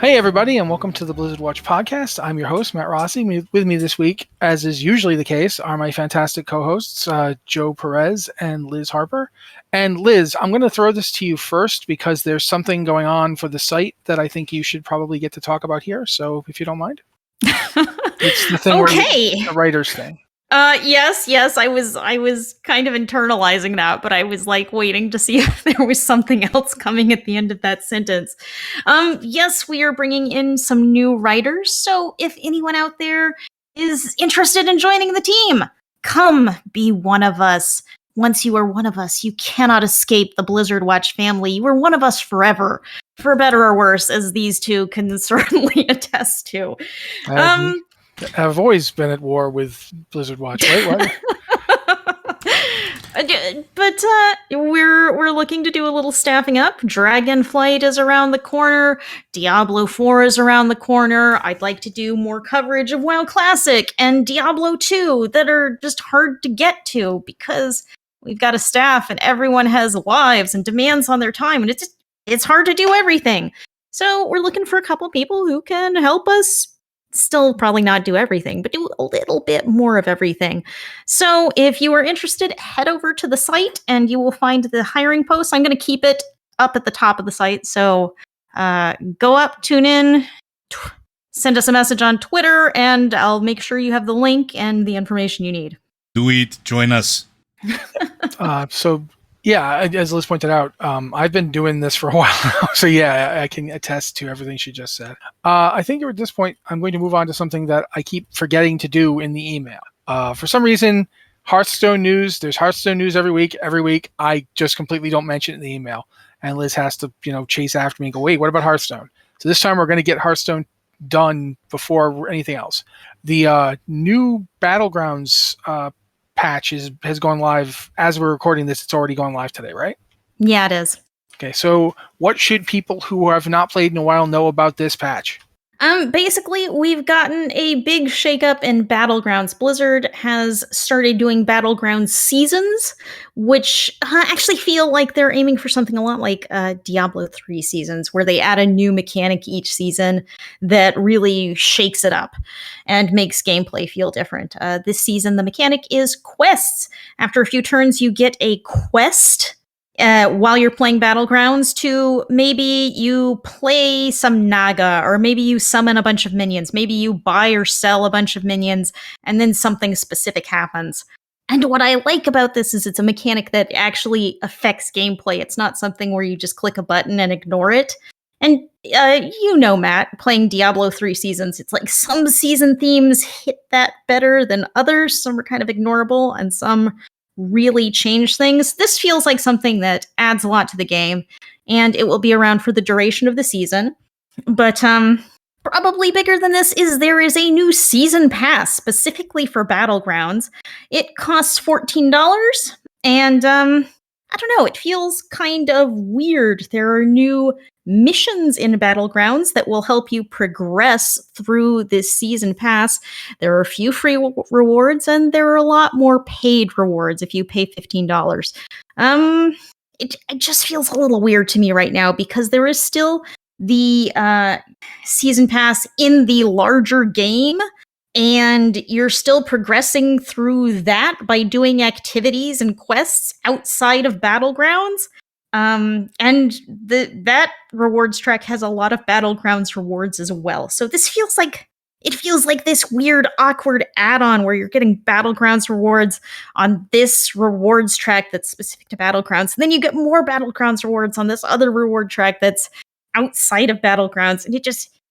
Hey everybody, and welcome to the Blizzard Watch podcast. I'm your host, Matt Rossi. With me this week, as is usually the case, are my fantastic co-hosts, Joe Perez and Liz Harper. And Liz, I'm going to throw this to you first because there's something going on for the site that I think you should probably get to talk about here. So if you don't mind. It's the thing the writers thing. Yes, I was kind of internalizing that, but I was like waiting to see if there was something else coming at the end of that sentence. Yes, we are bringing in some new writers, so if anyone out there is interested in joining the team, come be one of us. Once you are one of us, you cannot escape the Blizzard Watch family. You are one of us forever, for better or worse, as these two can certainly attest to. I've always been at war with Blizzard Watch, right? But we're looking to do a little staffing up. Dragonflight is around the corner. Diablo 4 is around the corner. I'd like to do more coverage of WoW Classic and Diablo 2 that are just hard to get to because we've got a staff and everyone has lives and demands on their time, and it's hard to do everything. So we're looking for a couple people who can help us. Still probably not do everything, but do a little bit more of everything. So if you are interested, head over to the site and you will find the hiring post. I'm going to keep it up at the top of the site. So go up, tune in, send us a message on Twitter, and I'll make sure you have the link and the information you need. Do it. Join us. Yeah, as Liz pointed out, I've been doing this for a while now, so yeah, I can attest to everything she just said. I think at this point, I'm going to move on to something that I keep forgetting to do in the email. For some reason, Hearthstone news, there's Hearthstone news every week. I just completely don't mention it in the email, and Liz has to, chase after me and go, wait, what about Hearthstone? So this time we're going to get Hearthstone done before anything else. The new Battlegrounds patch has gone live as we're recording this. It's already gone live today, right? Yeah, it is. Okay, so what should people who have not played in a while know about this patch? Basically, we've gotten a big shakeup in Battlegrounds. Blizzard has started doing Battlegrounds seasons, which actually feel like they're aiming for something a lot like Diablo 3 seasons, where they add a new mechanic each season that really shakes it up and makes gameplay feel different. This season, the mechanic is quests. After a few turns, you get a quest while you're playing Battlegrounds to maybe you play some Naga, or maybe you summon a bunch of minions, maybe you buy or sell a bunch of minions, and then something specific happens. And what I like about this is it's a mechanic that actually affects gameplay. It's not something where you just click a button and ignore it. And Matt, playing Diablo 3 seasons, it's like some season themes hit that better than others. Some are kind of ignorable, and some really change things. This feels like something that adds a lot to the game, and it will be around for the duration of the season. But probably bigger than this is there is a new season pass specifically for Battlegrounds. It costs $14, and I don't know, it feels kind of weird. There are new missions in Battlegrounds that will help you progress through this season pass. There are a few free rewards, and there are a lot more paid rewards if you pay $15. It just feels a little weird to me right now because there is still the season pass in the larger game, and you're still progressing through that by doing activities and quests outside of Battlegrounds. And that rewards track has a lot of Battlegrounds rewards as well. So this feels like this weird, awkward add-on where you're getting Battlegrounds rewards on this rewards track that's specific to Battlegrounds. And then you get more Battlegrounds rewards on this other reward track that's outside of Battlegrounds. And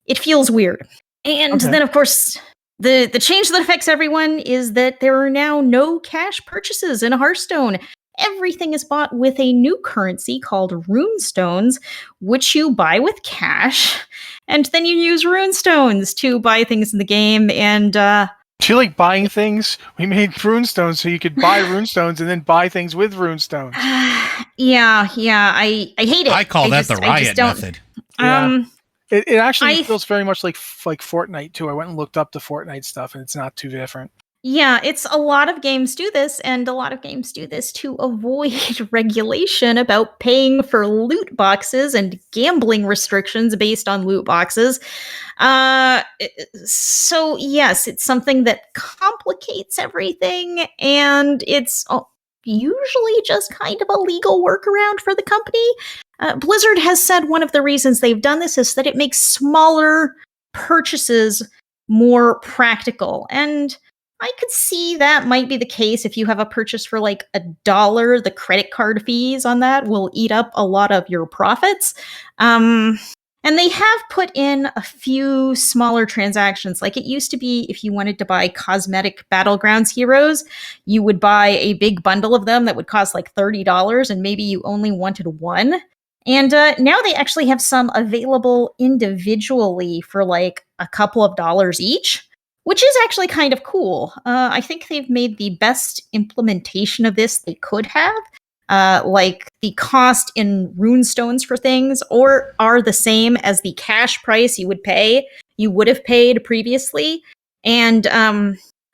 it feels weird. And then, of course, the change that affects everyone is that there are now no cash purchases in Hearthstone. Everything is bought with a new currency called runestones, which you buy with cash, and then you use runestones to buy things in the game. And do you like buying things? We made runestones so you could buy runestones and then buy things with runestones. Yeah, I hate it. I call that the riot method. It actually feels very much like Fortnite too. I went and looked up the Fortnite stuff, and it's not too different. Yeah, it's a lot of games do this, and a lot of games do this to avoid regulation about paying for loot boxes and gambling restrictions based on loot boxes. So yes, it's something that complicates everything, and it's usually just kind of a legal workaround for the company. Blizzard has said one of the reasons they've done this is that it makes smaller purchases more practical, and I could see that might be the case if you have a purchase for like $1. The credit card fees on that will eat up a lot of your profits. And they have put in a few smaller transactions. Like it used to be if you wanted to buy cosmetic Battlegrounds heroes, you would buy a big bundle of them that would cost like $30, and maybe you only wanted one. And now they actually have some available individually for like a couple of dollars each, which is actually kind of cool. I think they've made the best implementation of this they could have. Like the cost in runestones for things are the same as the cash price you would have paid previously. And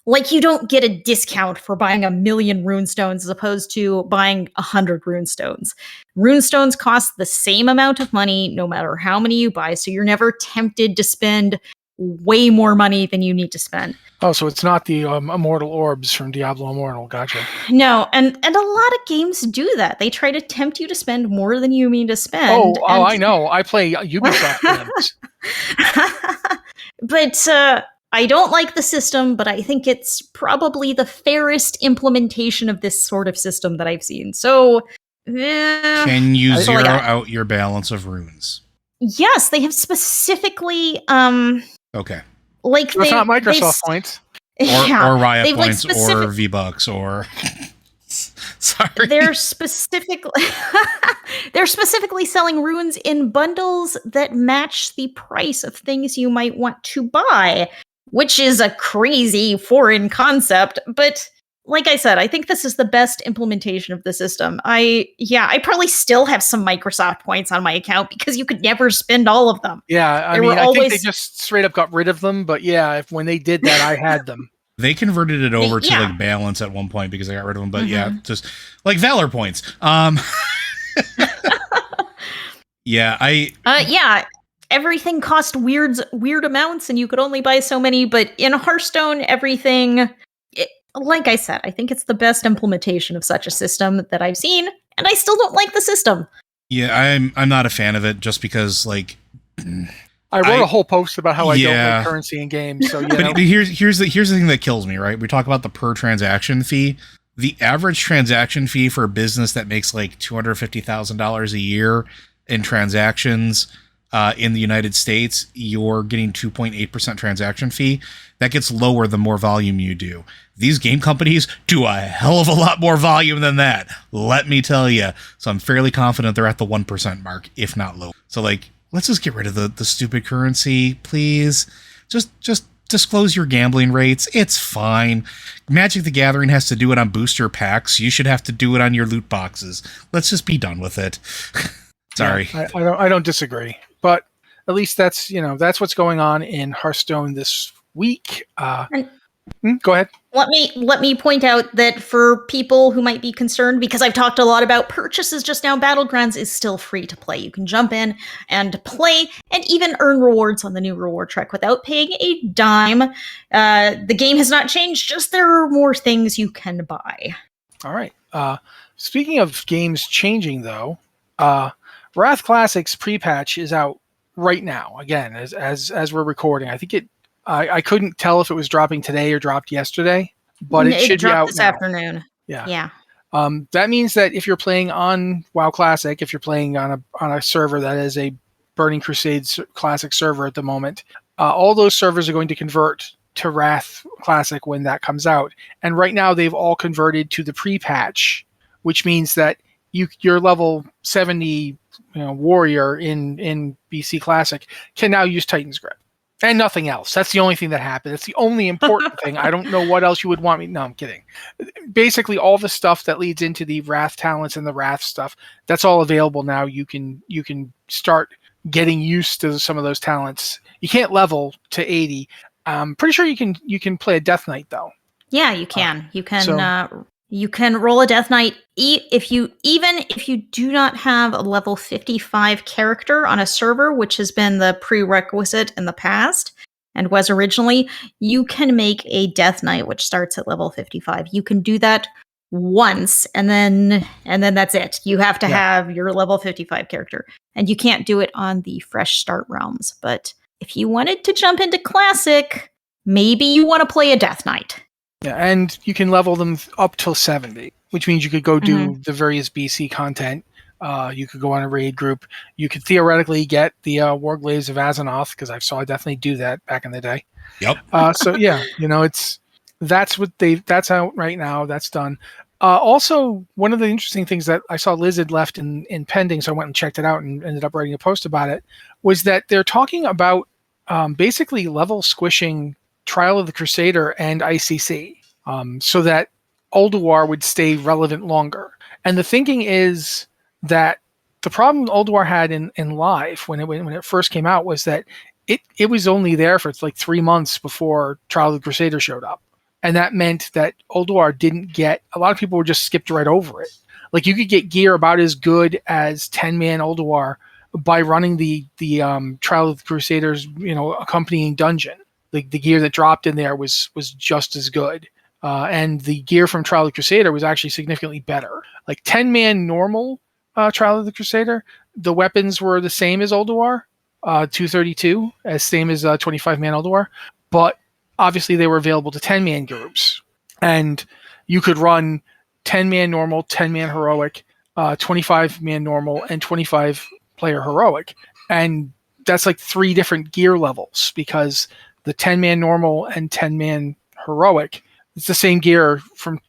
like you don't get a discount for buying 1,000,000 runestones as opposed to buying 100 runestones. Runestones cost the same amount of money no matter how many you buy, so you're never tempted to spend way more money than you need to spend. Oh, so it's not the immortal orbs from Diablo Immortal. Gotcha. No, and a lot of games do that. They try to tempt you to spend more than you mean to spend. Oh, I know. I play Ubisoft games. But I don't like the system, but I think it's probably the fairest implementation of this sort of system that I've seen. So, can you zero out your balance of runes? Yes, they have specificcly. Okay. Like it's not Microsoft points, or Riot points, or V-Bucks, or. Sorry. They're specifically selling runes in bundles that match the price of things you might want to buy, which is a crazy foreign concept, but like I said, I think this is the best implementation of the system. I probably still have some Microsoft points on my account because you could never spend all of them. Yeah, I think they just straight up got rid of them, but yeah, when they did that, I had them. They converted it over to like balance at one point because I got rid of them, but yeah, just like Valor points. Everything cost weird amounts, and you could only buy so many. But in Hearthstone, everything, like I said, I think it's the best implementation of such a system that I've seen, and I still don't like the system. Yeah, I'm not a fan of it just because like. I wrote a whole post about how I don't like currency in games. So but here's the thing that kills me, right? We talk about the per transaction fee. The average transaction fee for a business that makes like $250,000 a year in transactions in the United States, you're getting 2.8% transaction fee. That gets lower the more volume you do. These game companies do a hell of a lot more volume than that, let me tell you. So I'm fairly confident they're at the 1% mark, if not low. So like, let's just get rid of the stupid currency, please. Just disclose your gambling rates. It's fine. Magic the Gathering has to do it on booster packs. You should have to do it on your loot boxes. Let's just be done with it. Sorry. Yeah, I don't disagree. But at least that's what's going on in Hearthstone this week. Go ahead. Let me point out that for people who might be concerned, because I've talked a lot about purchases just now, Battlegrounds is still free to play. You can jump in and play and even earn rewards on the new reward track without paying a dime. The game has not changed, just there are more things you can buy. All right. Speaking of games changing, though, Wrath Classics pre-patch is out right now. Again, as we're recording, I think I couldn't tell if it was dropping today or dropped yesterday, but it should be out this now. afternoon. Yeah. That means that if you're playing on WoW Classic, if you're playing on a server that is a Burning Crusade Classic server at the moment, all those servers are going to convert to Wrath Classic when that comes out. And right now they've all converted to the pre-patch, which means that your level 70 warrior in BC Classic can now use Titan's Grip. And nothing else. That's the only thing that happened. It's the only important thing. I don't know what else you would want me. No, I'm kidding. Basically, all the stuff that leads into the Wrath talents and the Wrath stuff, that's all available now. You can start getting used to some of those talents. You can't level to 80. I'm pretty sure you can play a Death Knight though. Yeah, you can. So- You can roll a Death Knight if you do not have a level 55 character on a server, which has been the prerequisite in the past and was originally. You can make a Death Knight which starts at level 55. You can do that once, and then that's it. You have to have your level 55 character, and you can't do it on the fresh start realms. But if you wanted to jump into classic, maybe you want to play a Death Knight. Yeah, and you can level them up till 70, which means you could go do the various BC content. You could go on a raid group. You could theoretically get the Warglaives of Azeroth, because I saw definitely do that back in the day. Yep. So yeah, that's out right now. That's done. Also, one of the interesting things that I saw Liz had left in pending, so I went and checked it out and ended up writing a post about it, was that they're talking about basically level squishing Trial of the Crusader and ICC, so that Ulduar would stay relevant longer. And the thinking is that the problem Ulduar had in live when it first came out was that it was only there for like 3 months before Trial of the Crusader showed up. And that meant that Ulduar didn't get, a lot of people were just skipped right over it. Like you could get gear about as good as 10-man Ulduar by running the Trial of the Crusader's, accompanying dungeon. The gear that dropped in there was just as good. And the gear from Trial of the Crusader was actually significantly better. Like 10-man normal Trial of the Crusader, the weapons were the same as Ulduar, 232, as same as 25-man Ulduar, but obviously they were available to 10-man groups. And you could run 10-man normal, 10-man heroic, 25-man normal, and 25-player heroic. And that's like 3 different gear levels, because the 10-man normal and 10-man heroic, it's the same gear from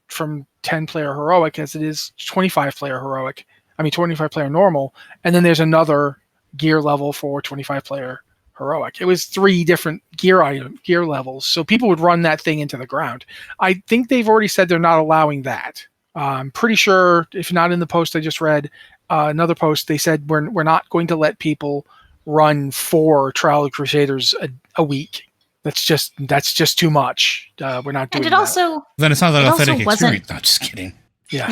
10-player heroic as it is 25-player heroic. 25-player normal, and then there's another gear level for 25-player heroic. It was 3 different gear levels, so people would run that thing into the ground. I think they've already said they're not allowing that. I'm pretty sure, if not in the post I just read, another post, they said we're not going to let people run 4 Trial of Crusaders a week. That's just too much. We're not doing that. Then it's not that authentic experience. No, just kidding. Yeah.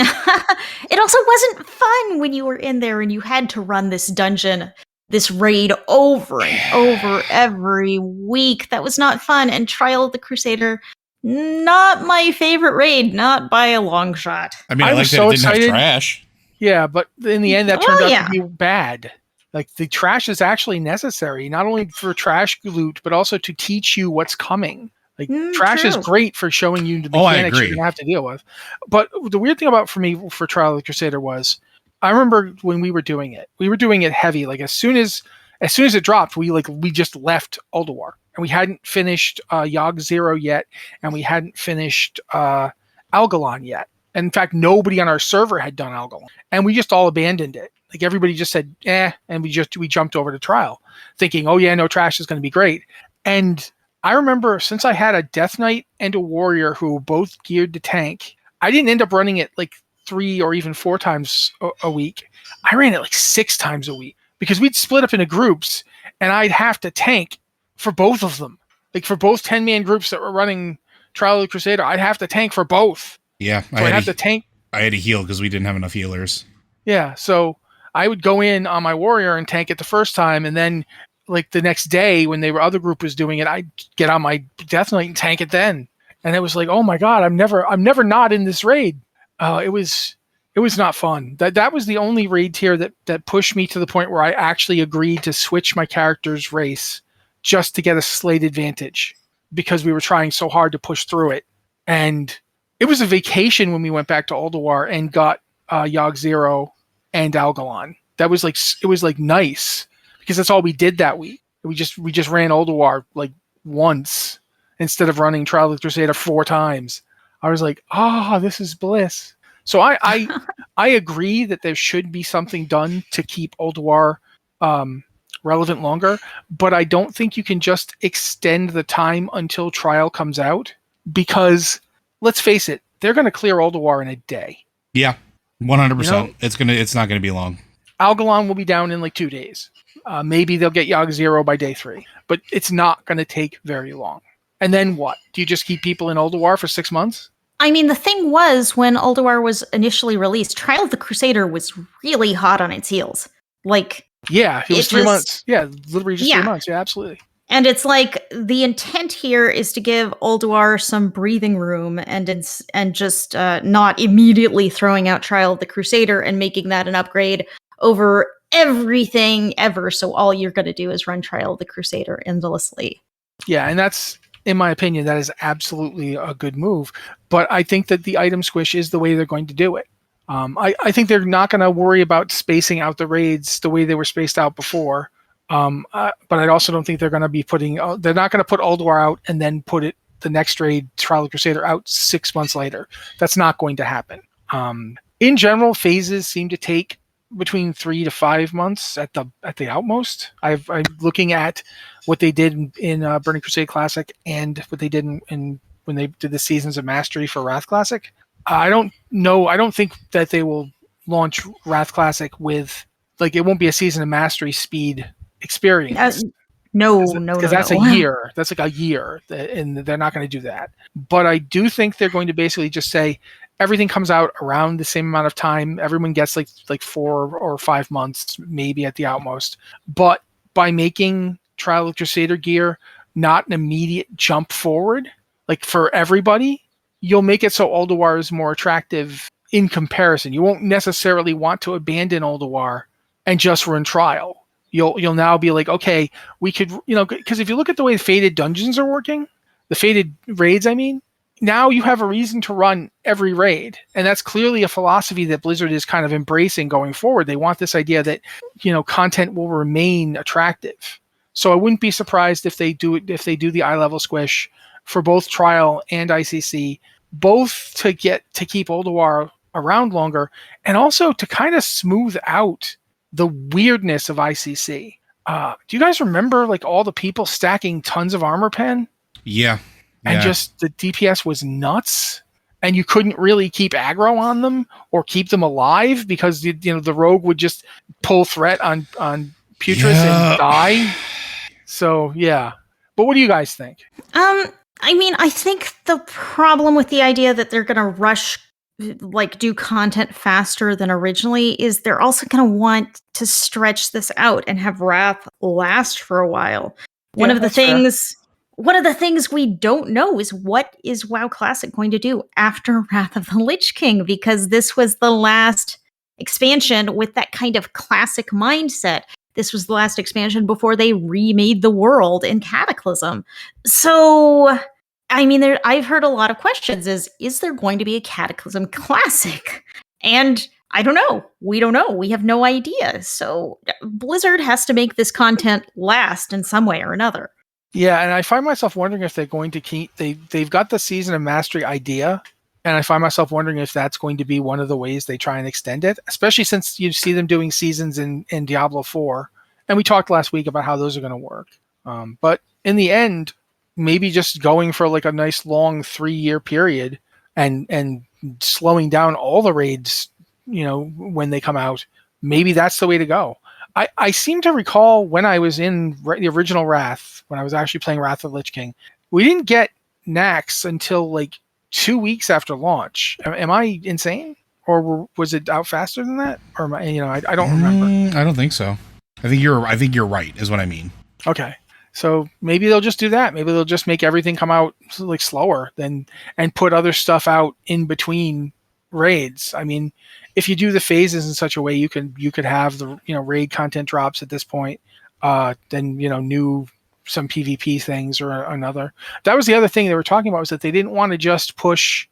It also wasn't fun when you were in there and you had to run this dungeon, this raid over and over every week. That was not fun. And Trial of the Crusader, not my favorite raid, not by a long shot. I like that it didn't have trash. Yeah, but in the end that turned out to be bad. Like the trash is actually necessary, not only for trash loot, but also to teach you what's coming. Like trash is great for showing you the mechanics you're gonna have to deal with. But the weird thing about for Trial of the Crusader was, I remember when we were doing it heavy. Like as soon as it dropped, we just left Ulduar, and we hadn't finished Yogg 0 yet, and we hadn't finished Algalon yet. And in fact, nobody on our server had done Algalon, and we just all abandoned it. Like everybody just said, and we jumped over to Trial, thinking, oh yeah, no, trash is going to be great. And I remember, since I had a Death Knight and a Warrior who were both geared to tank, I didn't end up running it like 3 or even 4 times a week. I ran it like 6 times a week, because we'd split up into groups, and I'd have to tank for both of them. Like for both 10-man groups that were running Trial of the Crusader, I'd have to tank for both. Yeah, so I'd have to tank. I had to heal because we didn't have enough healers. Yeah, so I would go in on my Warrior and tank it the first time, and then like the next day when the other group was doing it, I'd get on my Death Knight and tank it then. And it was like, oh my god, I'm never not in this raid. It was not fun. That was the only raid tier that pushed me to the point where I actually agreed to switch my character's race just to get a slate advantage, because we were trying so hard to push through it. And it was a vacation when we went back to Ulduar and got Yogg 0 and Algalon. It was like nice, because that's all we did that week. We just ran Ulduar like once instead of running Trial of the Crusader 4 times. I was like, this is bliss. So I agree that there should be something done to keep Ulduar relevant longer, but I don't think you can just extend the time until Trial comes out, because let's face it, they're going to clear Ulduar in a day. Yeah, 100%. It's not going to be long. Algalon will be down in like 2 days. Maybe they'll get Yogg 0 by day 3, but it's not going to take very long. And then what? Do you just keep people in Ulduar for 6 months? I mean, the thing was, when Ulduar was initially released, Trial of the Crusader was really hot on its heels. Like, Yeah, it was 3 months. Yeah, literally just 3 months. Yeah, absolutely. And it's like the intent here is to give Ulduar some breathing room and just not immediately throwing out Trial of the Crusader and making that an upgrade over everything ever. So all you're going to do is run Trial of the Crusader endlessly. Yeah, and that's, in my opinion, that is absolutely a good move. But I think that the item squish is the way they're going to do it. I think they're not going to worry about spacing out the raids the way they were spaced out before. But I also don't think they're going to be they're not going to put Ulduar out and then put the next raid, Trial of the Crusader, out 6 months later. That's not going to happen. In general, phases seem to take between 3 to 5 months at the outmost. I'm looking at what they did in Burning Crusade Classic and what they did in when they did the Seasons of Mastery for Wrath Classic. I don't know. I don't think that they will launch Wrath Classic with, like, it won't be a Season of Mastery speed experience. No. Because that's a year. That's like a year, and they're not going to do that. But I do think they're going to basically just say everything comes out around the same amount of time. Everyone gets like 4 or 5 months, maybe at the outmost. But by making Trial of Crusader gear not an immediate jump forward, like for everybody, you'll make it so Ulduar is more attractive in comparison. You won't necessarily want to abandon Ulduar and just run Trial. You'll now be like, okay, we could, because if you look at the way Fated dungeons are working, the Fated raids, I mean, now you have a reason to run every raid. And that's clearly a philosophy that Blizzard is kind of embracing going forward. They want this idea that, content will remain attractive. So I wouldn't be surprised if they do the eye level squish for both Trial and ICC, both to keep Ulduar around longer, and also to kind of smooth out the weirdness of ICC. Do you guys remember like all the people stacking tons of armor pen? Yeah. And just the DPS was nuts, and you couldn't really keep aggro on them or keep them alive because the rogue would just pull threat on Putris and die. So yeah. But what do you guys think? I mean, I think the problem with the idea that they're going to rush, like, do content faster than originally is they're also going to want to stretch this out and have Wrath last for a while. One of the things we don't know is what is WoW Classic going to do after Wrath of the Lich King, because this was the last expansion with that kind of classic mindset. This was the last expansion before they remade the world in Cataclysm. So, I mean, I've heard a lot of questions. Is there going to be a Cataclysm Classic? And I don't know. We don't know. We have no idea. So Blizzard has to make this content last in some way or another. Yeah, and I find myself wondering if they're going to keep... They've got the Season of Mastery idea, and I find myself wondering if that's going to be one of the ways they try and extend it, especially since you see them doing seasons in Diablo 4. And we talked last week about how those are going to work. But in the end, maybe just going for like a nice long 3-year period and slowing down all the raids, when they come out, maybe that's the way to go. I seem to recall when I was in the original Wrath, when I was actually playing Wrath of the Lich King, we didn't get Nax until like 2 weeks after launch. Am I insane? Or was it out faster than that? Or am I don't remember. I don't think so. I think you're right, is what I mean. Okay. So maybe they'll just do that. Maybe they'll just make everything come out like slower and put other stuff out in between raids. I mean, if you do the phases in such a way, you could have the raid content drops at this point, then some PvP things or another. That was the other thing they were talking about, was that they didn't want to just push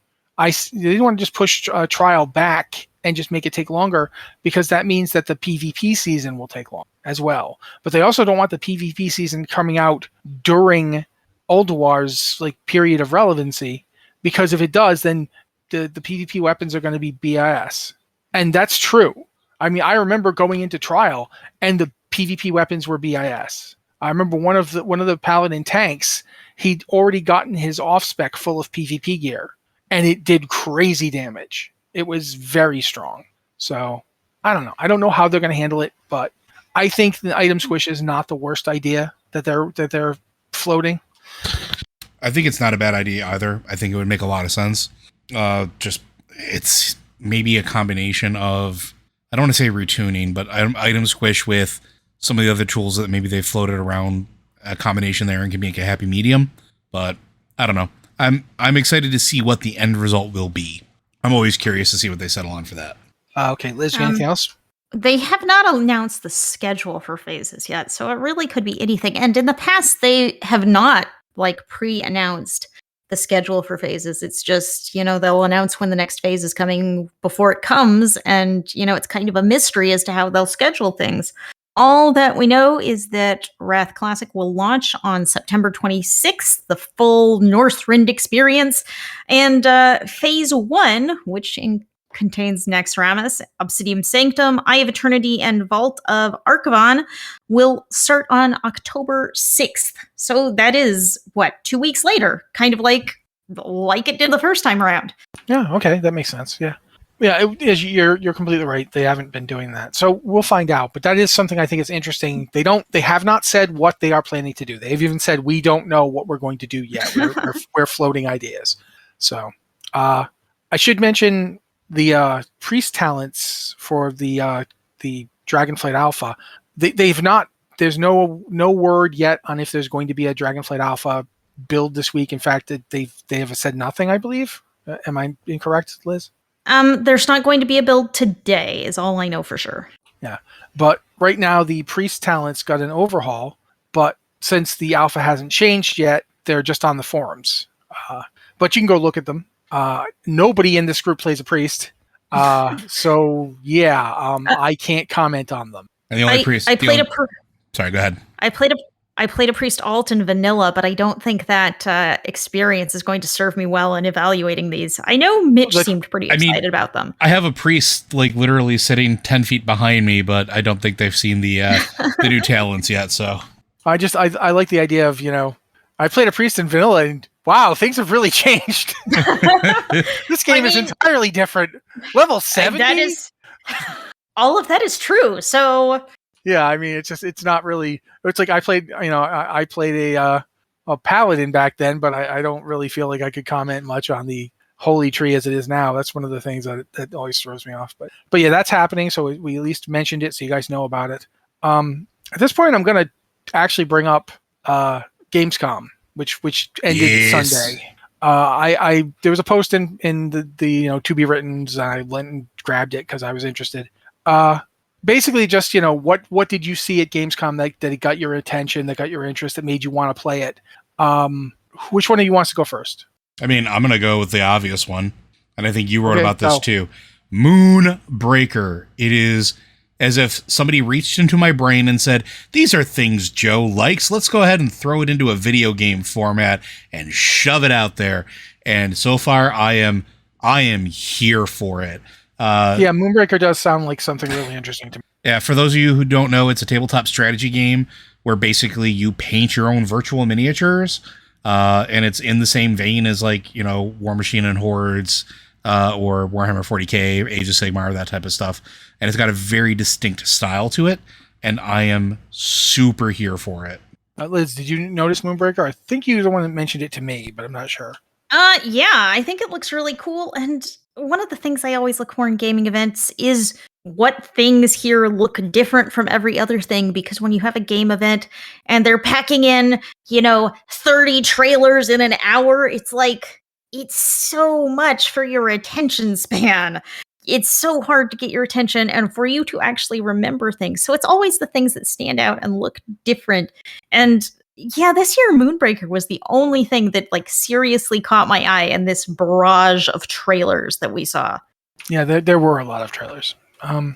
Trial back and just make it take longer, because that means that the PvP season will take long as well. But they also don't want the PvP season coming out during Ulduar's like period of relevancy, because if it does, then the PvP weapons are going to be BIS. And that's true. I mean, I remember going into Trial and the PvP weapons were BIS. I remember one of the Paladin tanks, he'd already gotten his off-spec full of PvP gear, and it did crazy damage. It was very strong. So I don't know. I don't know how they're going to handle it, but I think the item squish is not the worst idea that they're floating. I think it's not a bad idea either. I think it would make a lot of sense. Just it's maybe a combination of, I don't want to say retuning, but item squish with some of the other tools that maybe they've floated around, a combination there and can make a happy medium. But I don't know. I'm excited to see what the end result will be. I'm always curious to see what they settle on for that. Okay, Liz, anything else? They have not announced the schedule for phases yet, so it really could be anything. And in the past, they have not pre-announced the schedule for phases. It's just, they'll announce when the next phase is coming before it comes, and it's kind of a mystery as to how they'll schedule things. All that we know is that Wrath Classic will launch on September 26th, the full Northrend experience, and Phase 1, which contains Naxxramas, Obsidian Sanctum, Eye of Eternity, and Vault of Archivon, will start on October 6th. So that is, 2 weeks later, kind of like it did the first time around. Yeah, okay, that makes sense, yeah. Yeah, you're completely right. They haven't been doing that. So we'll find out. But that is something I think is interesting. They have not said what they are planning to do. They've even said, we don't know what we're going to do yet. We're floating ideas. So I should mention the priest talents for the Dragonflight Alpha. They've not, there's no word yet on if there's going to be a Dragonflight Alpha build this week. In fact, they have said nothing, I believe. Am I incorrect, Liz? There's not going to be a build today, is all I know for sure. Yeah, but right now the priest talents got an overhaul, but since the alpha hasn't changed yet, they're just on the forums. But you can go look at them. Nobody in this group plays a priest, so yeah, I can't comment on them. And the only priest. Sorry, go ahead. I played a priest alt in vanilla, but I don't think that experience is going to serve me well in evaluating these. I know Mitch seemed pretty excited about them. I have a priest literally sitting 10 feet behind me, but I don't think they've seen the new talents yet. So I like the idea of, I played a priest in vanilla and wow, things have really changed. This game is entirely different. Level 70? All of that is true. So yeah, I mean, it's not really. It's like I played, I played a paladin back then, but I don't really feel like I could comment much on the holy tree as it is now. That's one of the things that always throws me off. But yeah, that's happening. So we at least mentioned it, so you guys know about it. At this point, I'm going to actually bring up Gamescom, which ended Sunday. There was a post in the to be writtens, and I went and grabbed it because I was interested. Basically, just what did you see at Gamescom that it got your attention, that got your interest, that made you want to play it? Which one of you wants to go first? I mean, I'm gonna go with the obvious one, and I think you wrote about this too. Moonbreaker. It is as if somebody reached into my brain and said, "These are things Joe likes. Let's go ahead and throw it into a video game format and shove it out there." And so far, I am here for it. Yeah, Moonbreaker does sound like something really interesting to me. Yeah, for those of you who don't know, it's a tabletop strategy game where basically you paint your own virtual miniatures, and it's in the same vein as War Machine and Hordes, or Warhammer 40k, Age of Sigmar, that type of stuff. And it's got a very distinct style to it, and I am super here for it. Liz, did you notice Moonbreaker? I think you were the one that mentioned it to me, but I'm not sure. Yeah, I think it looks really cool, and one of the things I always look for in gaming events is what things here look different from every other thing, because when you have a game event and they're packing in, 30 trailers in an hour, it's so much for your attention span. It's so hard to get your attention and for you to actually remember things. So it's always the things that stand out and look different. And yeah, this year Moonbreaker was the only thing that seriously caught my eye in this barrage of trailers that we saw. Yeah, there were a lot of trailers.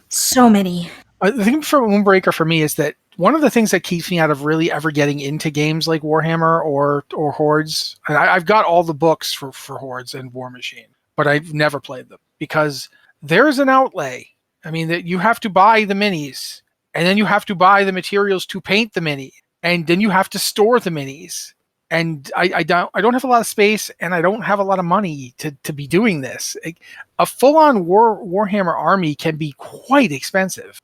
So many. The thing for Moonbreaker for me is that one of the things that keeps me out of really ever getting into games like Warhammer or Hordes, and I've got all the books for Hordes and War Machine, but I've never played them because there's an outlay. I mean, that you have to buy the minis, and then you have to buy the materials to paint the mini. And then you have to store the minis, and I don't have a lot of space, and I don't have a lot of money to be doing this. A full-on Warhammer army can be quite expensive.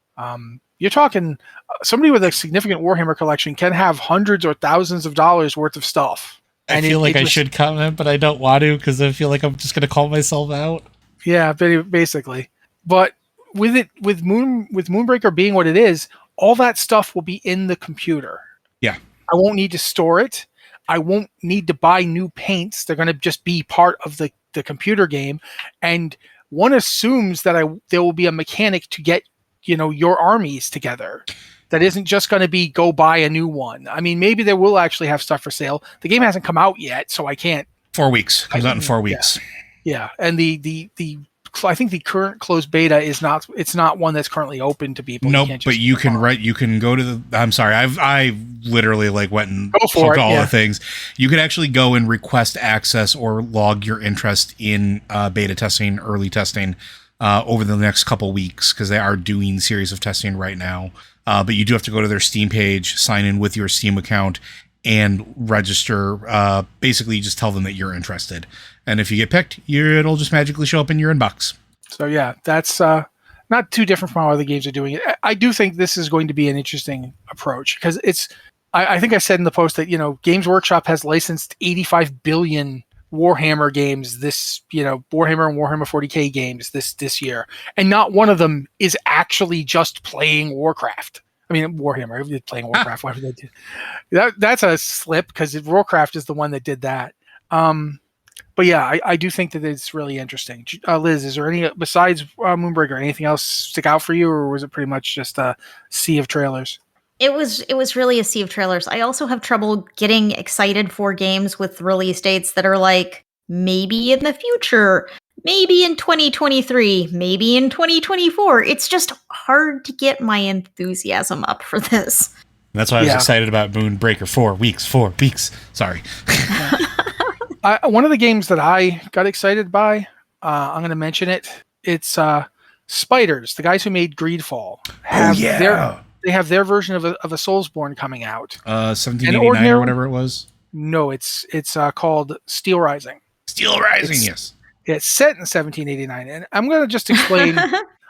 You're talking somebody with a significant Warhammer collection can have hundreds or thousands of dollars worth of stuff. I feel like I should comment, but I don't want to because I feel like I'm just going to call myself out. Yeah, basically. But with Moonbreaker being what it is, all that stuff will be in the computer. Yeah. I won't need to store it. I won't need to buy new paints. They're going to just be part of the computer game. And one assumes that there will be a mechanic to get, your armies together. That isn't just going to be go buy a new one. I mean, maybe they will actually have stuff for sale. The game hasn't come out yet, so I can't. 4 weeks. Comes out in 4 weeks. Yeah. And I think the current closed beta is not. It's not one that's currently open to people. Nope, but you can go to the. I'm sorry, I literally went and poked all the things. You can actually go and request access or log your interest in beta testing, early testing, over the next couple weeks because they are doing series of testing right now. But you do have to go to their Steam page, sign in with your Steam account, and register. Basically, just tell them that you're interested. And if you get picked, it'll just magically show up in your inbox. So yeah, that's not too different from how other games are doing it. I do think this is going to be an interesting approach because I think I said in the post that Games Workshop has licensed 85 billion Warhammer games Warhammer and Warhammer 40K games this year, and not one of them is actually just playing Warcraft. I mean, Warhammer playing Warcraft. Whatever they do, that's a slip because Warcraft is the one that did that. But yeah, I do think that it's really interesting. Liz, is there any, besides Moonbreaker, anything else stick out for you, or was it pretty much just a sea of trailers? It was really a sea of trailers. I also have trouble getting excited for games with release dates that are maybe in the future, maybe in 2023, maybe in 2024. It's just hard to get my enthusiasm up for this. That's why I was excited about Moonbreaker. 4 weeks. Sorry. One of the games that I got excited by, I'm going to mention it. It's Spiders, the guys who made Greedfall. They have their version of a Soulsborne coming out. 1789 or whatever it was. No, it's called Steel Rising. Steel Rising, yes. It's set in 1789, and I'm going to just explain.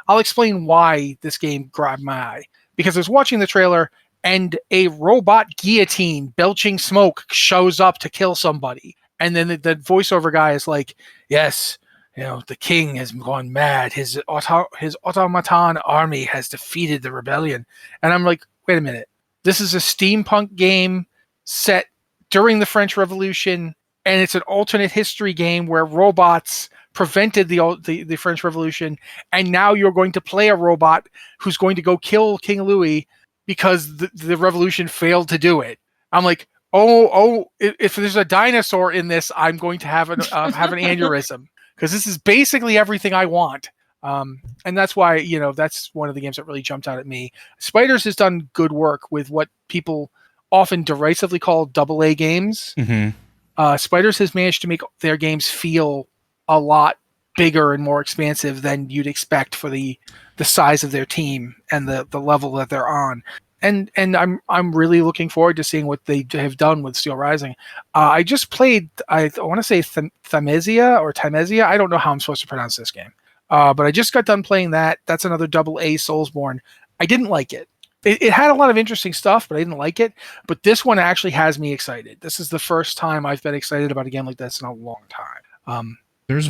I'll explain why this game grabbed my eye, because I was watching the trailer and a robot guillotine belching smoke shows up to kill somebody. And then the voiceover guy is like, yes, the king has gone mad. His automaton army has defeated the rebellion. And I'm like, wait a minute. This is a steampunk game set during the French Revolution, and it's an alternate history game where robots prevented the French Revolution, and now you're going to play a robot who's going to go kill King Louis because the revolution failed to do it. I'm like, oh! If there's a dinosaur in this, I'm going to have an aneurysm because this is basically everything I want. And that's why that's one of the games that really jumped out at me. Spiders has done good work with what people often derisively call AA games. Mm-hmm. Spiders has managed to make their games feel a lot bigger and more expansive than you'd expect for the size of their team and the level that they're on. And I'm really looking forward to seeing what they have done with Steel Rising. I just played, I want to say Thymesia. I don't know how I'm supposed to pronounce this game. But I just got done playing that. That's another AA Soulsborne. I didn't like it. It had a lot of interesting stuff, but I didn't like it. But this one actually has me excited. This is the first time I've been excited about a game like this in a long time. There's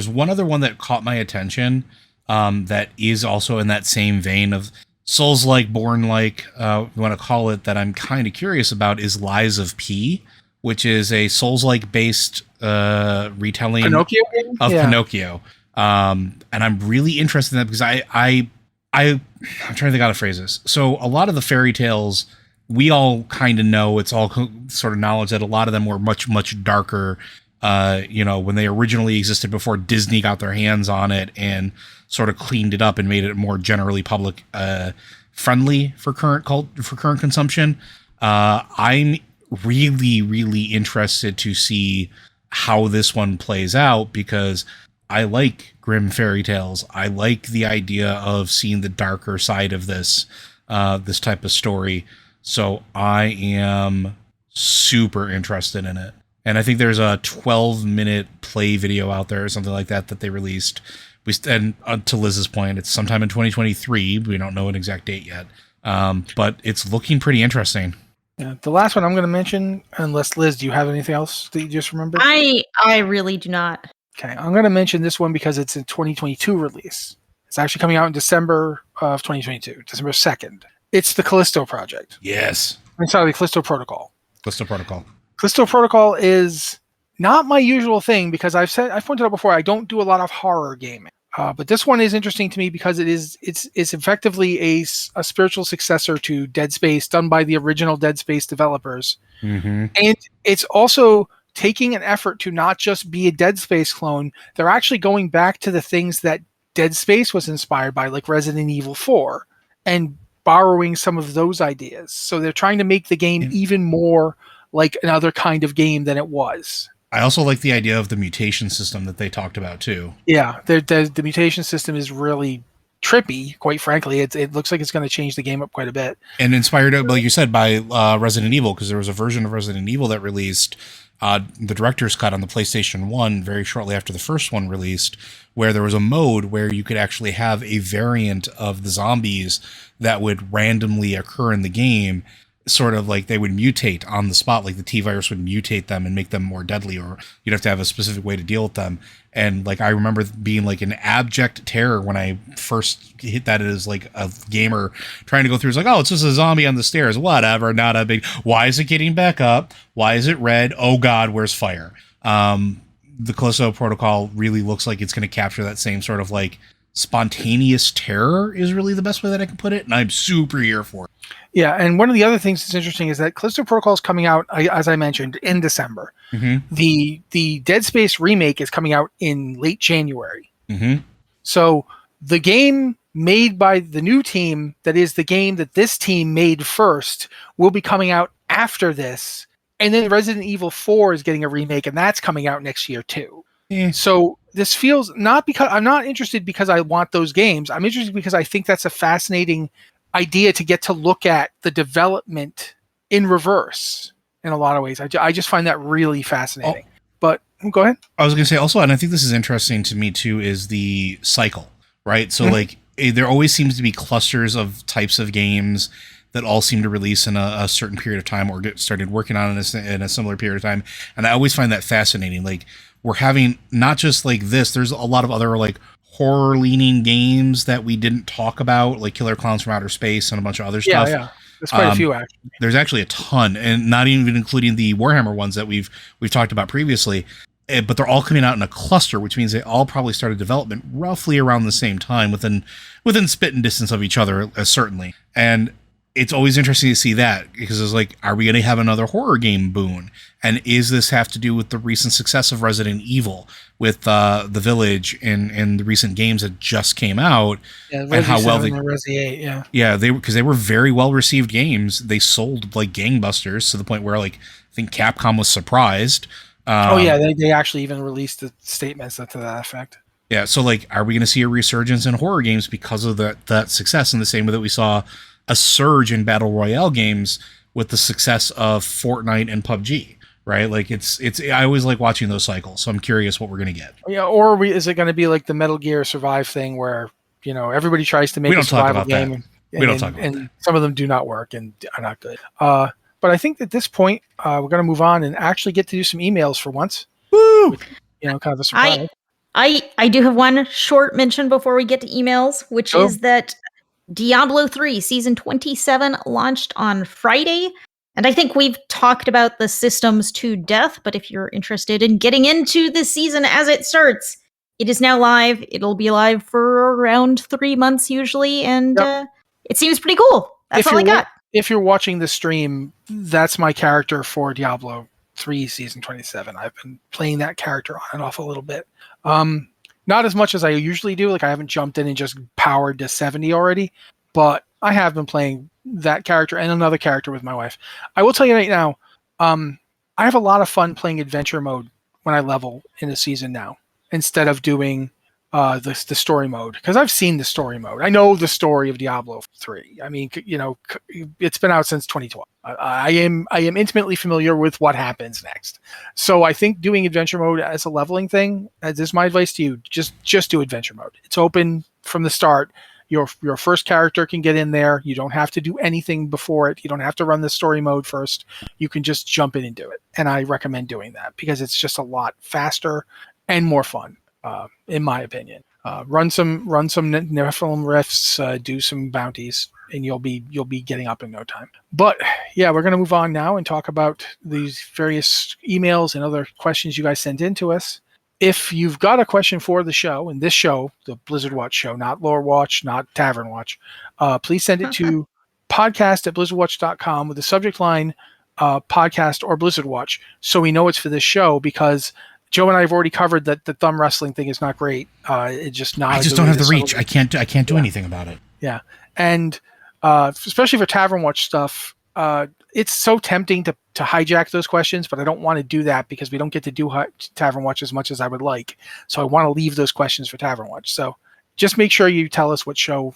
one other one that caught my attention that is also in that same vein of Souls-like, Born-like, you want to call it, that I'm kind of curious about is Lies of P, which is a Souls-like based retelling Pinocchio of Pinocchio. And I'm really interested in that because I'm trying to think how to phrase this. So a lot of the fairy tales, we all kind of know, it's all sort of knowledge that a lot of them were much, much darker, when they originally existed before Disney got their hands on it and sort of cleaned it up and made it more generally public friendly for current consumption. I'm really, really interested to see how this one plays out because I like grim fairy tales. I like the idea of seeing the darker side of this type of story. So I am super interested in it. And I think there's a 12-minute play video out there or something like that they released. And to Liz's point, it's sometime in 2023. We don't know an exact date yet. But it's looking pretty interesting. Yeah, the last one I'm going to mention, unless Liz, do you have anything else that you just remembered? I really do not. Okay, I'm going to mention this one because it's a 2022 release. It's actually coming out in December of 2022, December 2nd. It's the Callisto project. Yes. I'm sorry, the Callisto Protocol. Callisto Protocol. Callisto Protocol is not my usual thing because I've pointed out before I don't do a lot of horror gaming. But this one is interesting to me because it's effectively a spiritual successor to Dead Space, done by the original Dead Space developers, and it's also taking an effort to not just be a Dead Space clone. They're actually going back to the things that Dead Space was inspired by, like Resident Evil 4, and borrowing some of those ideas. So they're trying to make the game even more like another kind of game than it was. I also like the idea of the mutation system that they talked about too. Yeah, the mutation system is really trippy, quite frankly. It looks like it's going to change the game up quite a bit. And inspired, like you said, by Resident Evil, because there was a version of Resident Evil that released the director's cut on the PlayStation 1 very shortly after the first one released, where there was a mode where you could actually have a variant of the zombies that would randomly occur in the game, sort of like they would mutate on the spot, like the T-virus would mutate them and make them more deadly, or you'd have to have a specific way to deal with them. And like I remember being like an abject terror when I first hit that as like a gamer trying to go through. It's like, oh, it's just a zombie on the stairs. Whatever, not a big. Why is it getting back up? Why is it red? Oh God, where's fire? The Callisto Protocol really looks like it's going to capture that same sort of like spontaneous terror is really the best way that I can put it, and I'm super here for it. Yeah, and one of the other things that's interesting is that Callisto Protocol is coming out, as I mentioned, in December. The Dead Space remake is coming out in late January. So the game made by the new team, that is the game that this team made first, will be coming out after this. And then Resident Evil 4 is getting a remake, and that's coming out next year too. So this feels not because I'm not interested because I want those games. I'm interested because I think that's a fascinating idea to get to look at the development in reverse in a lot of ways. I just find that really fascinating. But go ahead. I was going to say also, and I think this is interesting to me too, is the cycle, right? So like there always seems to be clusters of types of games that all seem to release in a certain period of time or get started working on in a similar period of time. And I always find that fascinating. Like we're having not just like this, there's a lot of other like horror leaning games that we didn't talk about, like Killer Clowns from Outer Space and a bunch of other stuff. Yeah. There's quite a few actually. There's actually a ton, and not even including the Warhammer ones that we've talked about previously. But they're all coming out in a cluster, which means they all probably started development roughly around the same time, within spitting distance of each other, certainly. And it's always interesting to see that, because it's like, are we going to have another horror game boon? And is this have to do with the recent success of Resident Evil, with the Village and the recent games that just came out, and how well they because they were very well received games. They sold like gangbusters to the point where like I think Capcom was surprised. They actually even released the statements to that effect. Yeah, so like, are we going to see a resurgence in horror games because of that success, in the same way that we saw a surge in battle royale games with the success of Fortnite and PUBG, right? Like it's I always like watching those cycles, so I'm curious what we're going to get. Yeah, or is it going to be like the Metal Gear Survive thing where, everybody tries to make a survival game and some of them do not work and are not good. But I think at this point, we're going to move on and actually get to do some emails for once. Woo! With, kind of a surprise. I do have one short mention before we get to emails, which is that Diablo 3 Season 27 launched on Friday. And I think we've talked about the systems to death, but if you're interested in getting into this season as it starts, it is now live. It'll be live for around 3 months usually, and it seems pretty cool. That's all I got. If you're watching the stream, that's my character for Diablo 3 Season 27. I've been playing that character on and off a little bit. Not as much as I usually do. Like I haven't jumped in and just powered to 70 already, but I have been playing that character and another character with my wife. I will tell you right now, I have a lot of fun playing adventure mode when I level in a season now, instead of doing the story mode, because I've seen the story mode. I know the story of Diablo 3. I mean, it's been out since 2012. I am intimately familiar with what happens next. So I think doing adventure mode as a leveling thing, this is my advice to you, just do adventure mode. It's open from the start. Your first character can get in there. You don't have to do anything before it. You don't have to run the story mode first. You can just jump in and do it. And I recommend doing that because it's just a lot faster and more fun, in my opinion. Run some Nephilim rifts, do some bounties, and you'll be getting up in no time. But yeah, we're going to move on now and talk about these various emails and other questions you guys sent in to us. If you've got a question for the show, and this show, the Blizzard Watch show, not Lore Watch, not Tavern Watch, please send it to podcast@blizzardwatch.com with the subject line podcast or Blizzard Watch, so we know it's for this show, because Joe and I have already covered that the thumb wrestling thing is not great. It's just not. I just don't have the reach. I can't do anything about it. Yeah, and especially for Tavern Watch stuff, it's so tempting to hijack those questions, but I don't want to do that because we don't get to do Tavern Watch as much as I would like. So I want to leave those questions for Tavern Watch. So just make sure you tell us what show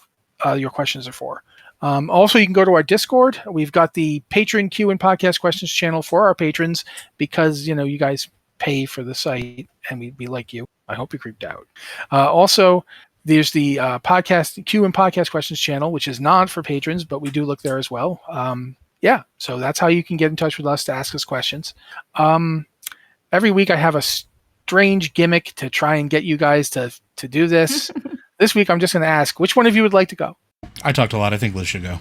your questions are for. Also, you can go to our Discord. We've got the patron Q and podcast questions channel for our patrons because, you guys pay for the site and we like you. I hope you creeped out. Also, there's the podcast Q and podcast questions channel, which is not for patrons, but we do look there as well. Yeah, so that's how you can get in touch with us to ask us questions. Every week I have a strange gimmick to try and get you guys to do this. This week I'm just going to ask, which one of you would like to go? I talked a lot. I think Liz should go.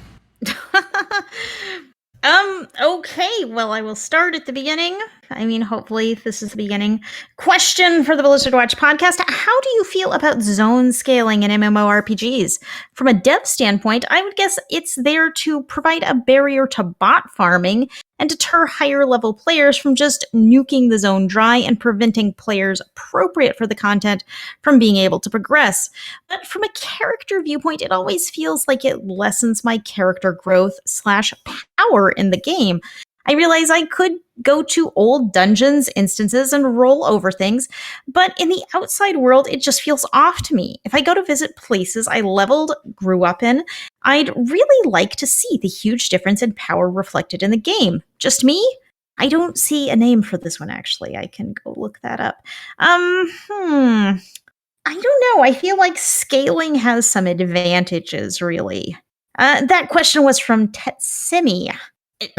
Okay, well, I will start at the beginning. I mean, hopefully this is the beginning. Question for the Blizzard Watch podcast. How do you feel about zone scaling in MMORPGs? From a dev standpoint, I would guess it's there to provide a barrier to bot farming and deter higher level players from just nuking the zone dry and preventing players appropriate for the content from being able to progress. But from a character viewpoint, it always feels like it lessens my character growth / power in the game. I realize I could go to old dungeons, instances, and roll over things, but in the outside world, it just feels off to me. If I go to visit places I leveled, grew up in, I'd really like to see the huge difference in power reflected in the game. Just me? I don't see a name for this one, actually. I can go look that up. I don't know. I feel like scaling has some advantages, really. That question was from Tetsimi. The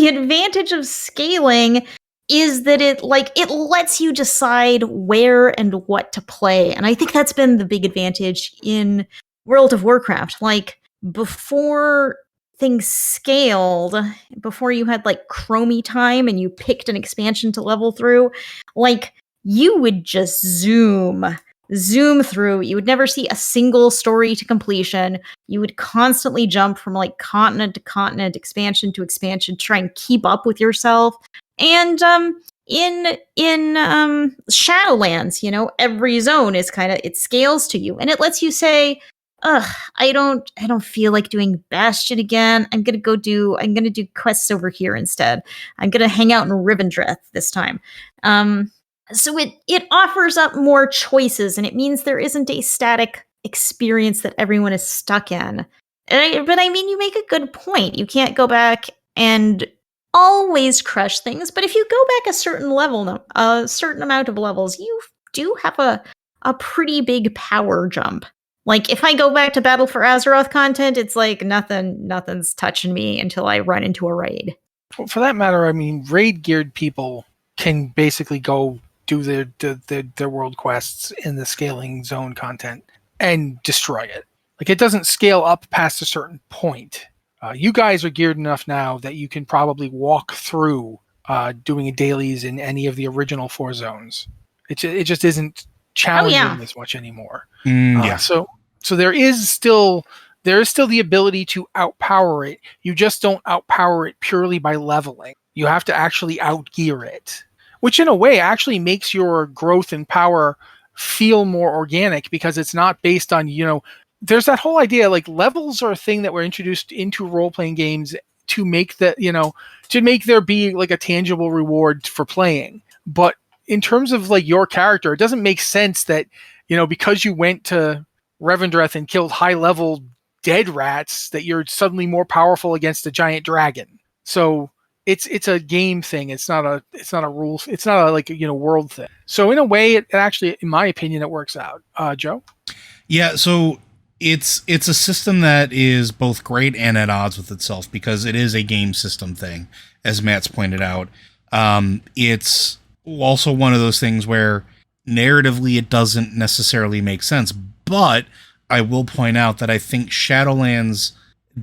advantage of scaling is that it lets you decide where and what to play. And I think that's been the big advantage in World of Warcraft. Like, before things scaled, before you had Chromie time and you picked an expansion to level through, you would just zoom through. You would never see a single story to completion. You would constantly jump from continent to continent, expansion to expansion, try and keep up with yourself. And in Shadowlands, every zone is it scales to you, and it lets you say, I don't feel like doing Bastion again. I'm gonna do quests over here instead. I'm gonna hang out in Rivendreth this time. So it offers up more choices, and it means there isn't a static experience that everyone is stuck in. But I mean, you make a good point. You can't go back and always crush things, but if you go back a certain amount of levels, you do have a pretty big power jump. If I go back to Battle for Azeroth content, it's nothing's touching me until I run into a raid. For that matter, I mean, raid geared people can basically go do their world quests in the scaling zone content and destroy it. It doesn't scale up past a certain point. You guys are geared enough now that you can probably walk through doing dailies in any of the original 4 zones. It just isn't challenging as much anymore. So there is still the ability to outpower it. You just don't outpower it purely by leveling. You have to actually outgear it, which in a way actually makes your growth and power feel more organic because it's not based on, there's that whole idea, levels are a thing that were introduced into role-playing games to make to make there be a tangible reward for playing. But in terms of your character, it doesn't make sense that, because you went to Revendreth and killed high-level dead rats that you're suddenly more powerful against a giant dragon. So it's a game thing. It's not a rule. It's not a world thing. So in a way, it actually, in my opinion, it works out. Joe? Yeah, so it's a system that is both great and at odds with itself because it is a game system thing, as Matt's pointed out. It's also one of those things where narratively it doesn't necessarily make sense, but I will point out that I think Shadowlands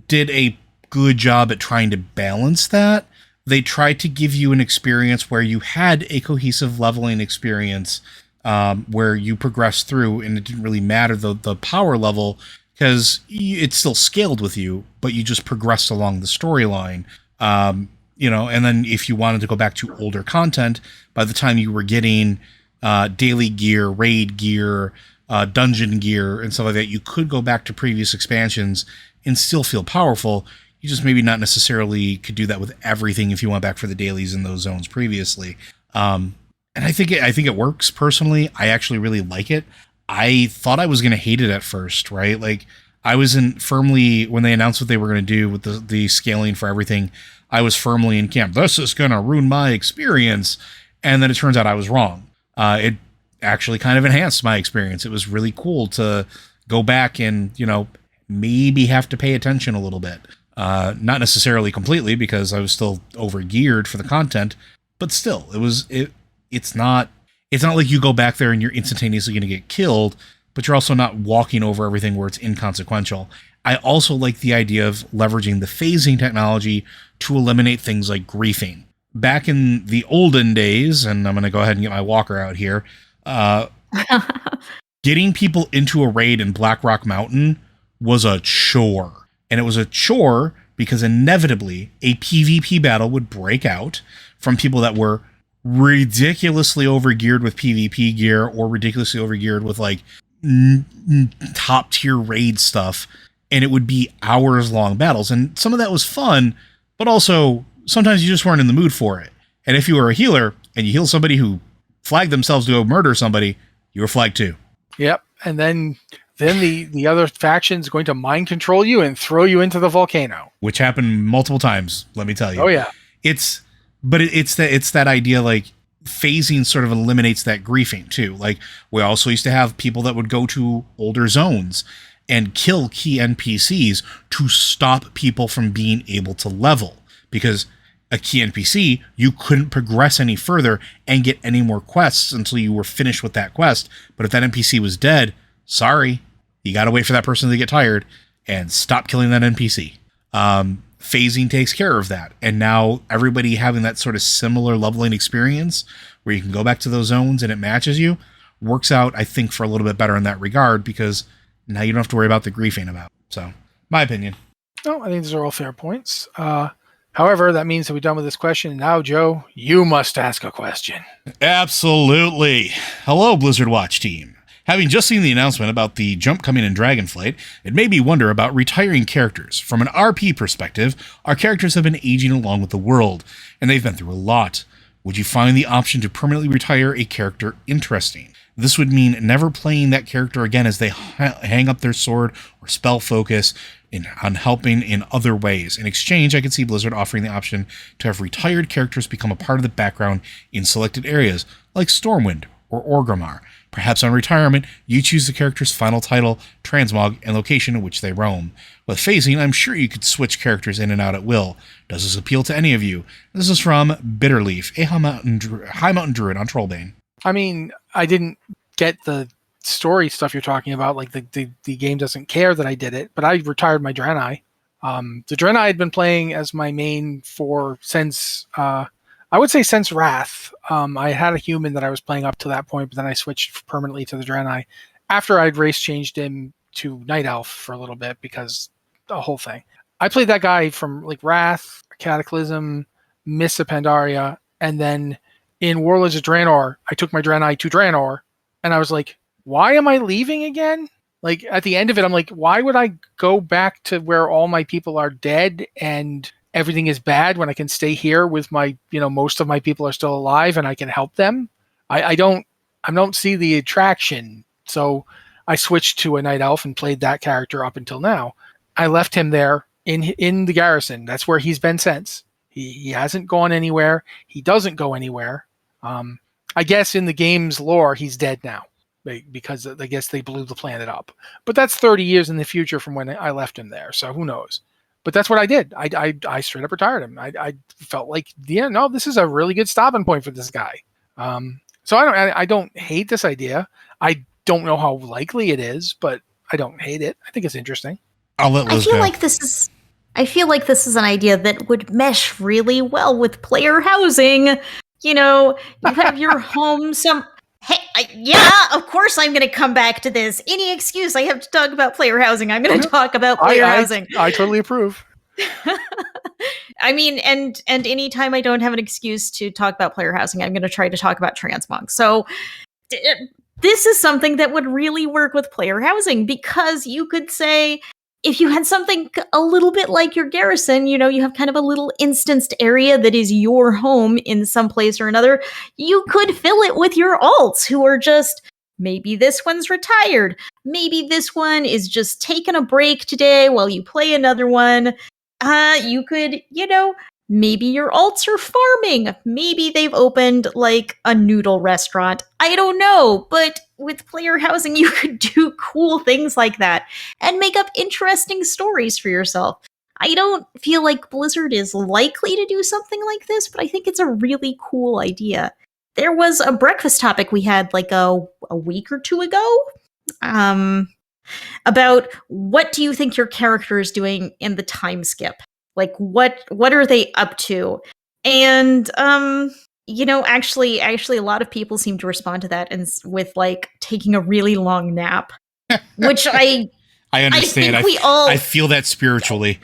did a good job at trying to balance that. They tried to give you an experience where you had a cohesive leveling experience, where you progressed through, and it didn't really matter the power level because it still scaled with you, but you just progressed along the storyline. And then if you wanted to go back to older content, by the time you were getting daily gear, raid gear, dungeon gear, and stuff like that, you could go back to previous expansions and still feel powerful. You just maybe not necessarily could do that with everything if you went back for the dailies in those zones previously. And I think it works personally. I actually really like it. I thought I was going to hate it at first, right? Like I wasn't firmly, when they announced what they were going to do with the scaling for everything, I was firmly in camp. This is going to ruin my experience. And then it turns out I was wrong. It actually kind of enhanced my experience. It was really cool to go back and, maybe have to pay attention a little bit. Not necessarily completely because I was still over geared for the content, but still it's not like you go back there and you're instantaneously going to get killed, but you're also not walking over everything where it's inconsequential. I also like the idea of leveraging the phasing technology to eliminate things like griefing. Back in the olden days, and I'm going to go ahead and get my walker out here, getting people into a raid in Blackrock Mountain was a chore. And it was a chore because inevitably a PvP battle would break out from people that were ridiculously overgeared with PvP gear or ridiculously overgeared with like top tier raid stuff. And it would be hours long battles. And some of that was fun, but also sometimes you just weren't in the mood for it. And if you were a healer and you heal somebody who flagged themselves to go murder somebody, you were flagged too. Yep. And then the other faction's going to mind control you and throw you into the volcano. Which happened multiple times, let me tell you. Oh yeah. It's that idea, like phasing sort of eliminates that griefing too. Like we also used to have people that would go to older zones and kill key NPCs to stop people from being able to level, because a key NPC, you couldn't progress any further and get any more quests until you were finished with that quest. But if that NPC was dead, sorry, you got to wait for that person to get tired and stop killing that NPC. Phasing takes care of that. And now everybody having that sort of similar leveling experience where you can go back to those zones and it matches you works out, I think, for a little bit better in that regard, because now you don't have to worry about the griefing about. So, my opinion. No, I think those are all fair points. However, that means that we're done with this question. Now, Joe, you must ask a question. Absolutely. Hello, Blizzard Watch team. Having just seen the announcement about the jump coming in Dragonflight, it made me wonder about retiring characters. From an RP perspective, our characters have been aging along with the world, and they've been through a lot. Would you find the option to permanently retire a character interesting? This would mean never playing that character again as they hang up their sword or spell focus on helping in other ways. In exchange, I could see Blizzard offering the option to have retired characters become a part of the background in selected areas, like Stormwind or Orgrimmar. Perhaps on retirement, you choose the character's final title, transmog, and location in which they roam. With phasing, I'm sure you could switch characters in and out at will. Does this appeal to any of you? This is from Bitterleaf, a High Mountain Druid on Trollbane. I mean, I didn't get the story stuff you're talking about. Like the game doesn't care that I did it, but I retired my Draenei. The Draenei I'd been playing as my main since I would say since Wrath. I had a human that I was playing up to that point, but then I switched permanently to the Draenei after I'd race changed him to Night Elf for a little bit, because the whole thing. I played that guy from like Wrath, Cataclysm, Mists of Pandaria, and then in Warlords of Draenor, I took my Draenei to Draenor, and I was like, why am I leaving again? Like, at the end of it, I'm like, why would I go back to where all my people are dead and everything is bad when I can stay here with my, most of my people are still alive and I can help them? I don't see the attraction. So I switched to a Night Elf and played that character up until now. I left him there in the garrison. That's where he's been since. He hasn't gone anywhere. He doesn't go anywhere. I guess in the game's lore, he's dead now. because I guess they blew the planet up. But that's 30 years in the future from when I left him there, so who knows? But that's what I did. I straight up retired him. I felt like, yeah, no, this is a really good stopping point for this guy. So I don't hate this idea. I don't know how likely it is, but I don't hate it. I think it's interesting. I'll let Liz go. I feel like this is an idea that would mesh really well with player housing. You have your home yeah, of course I'm going to come back to this. Any excuse I have to talk about player housing, I'm going to talk about player housing. I totally approve. I mean, and anytime I don't have an excuse to talk about player housing, I'm going to try to talk about trans monks. So this is something that would really work with player housing, because you could say, if you had something a little bit like your garrison, you have kind of a little instanced area that is your home in some place or another, you could fill it with your alts who are just, maybe this one's retired, maybe this one is just taking a break today while you play another one. You could, maybe your alts are farming. Maybe they've opened like a noodle restaurant. I don't know. But with player housing, you could do cool things like that and make up interesting stories for yourself. I don't feel like Blizzard is likely to do something like this, but I think it's a really cool idea. There was a breakfast topic we had like a week or two ago about what do you think your character is doing in the time skip? Like, what are they up to? And, actually, a lot of people seem to respond to that with like taking a really long nap, which I understand. I feel that spiritually.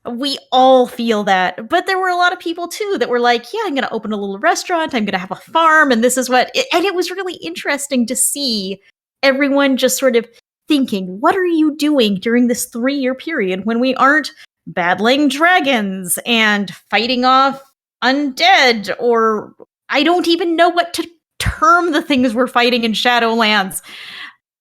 We all feel that. But there were a lot of people too that were like, yeah, I'm going to open a little restaurant. I'm going to have a farm. And this is and it was really interesting to see everyone just sort of thinking, what are you doing during this 3-year period when we aren't battling dragons and fighting off undead, or I don't even know what to term the things we're fighting in Shadowlands.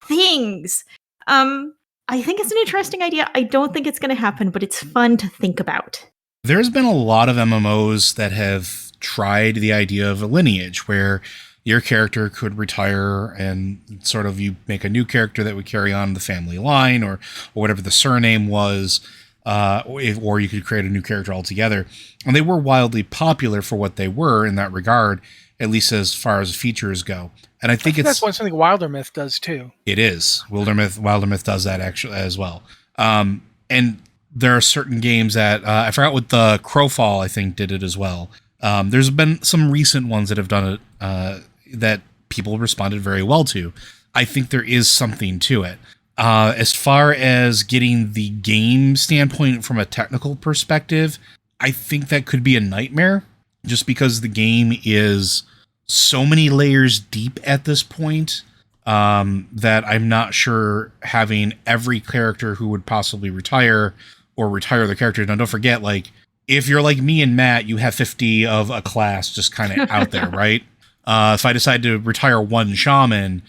Things. I think it's an interesting idea. I don't think it's going to happen, but it's fun to think about. There's been a lot of MMOs that have tried the idea of a lineage where your character could retire and sort of you make a new character that would carry on the family line or whatever the surname was. Or you could create a new character altogether. And they were wildly popular for what they were in that regard, at least as far as features go. And I think that's one something Wildermyth does too. It is. Wildermyth does that actually as well. And there are certain games that I forgot what the Crowfall I think did it as well. There's been some recent ones that have done it that people responded very well to. I think there is something to it. As far as getting the game standpoint from a technical perspective, I think that could be a nightmare just because the game is so many layers deep at this point that I'm not sure having every character who would possibly retire or retire the character. Now, don't forget, like, if you're like me and Matt, you have 50 of a class just kind of out there, right? If I decide to retire one shaman,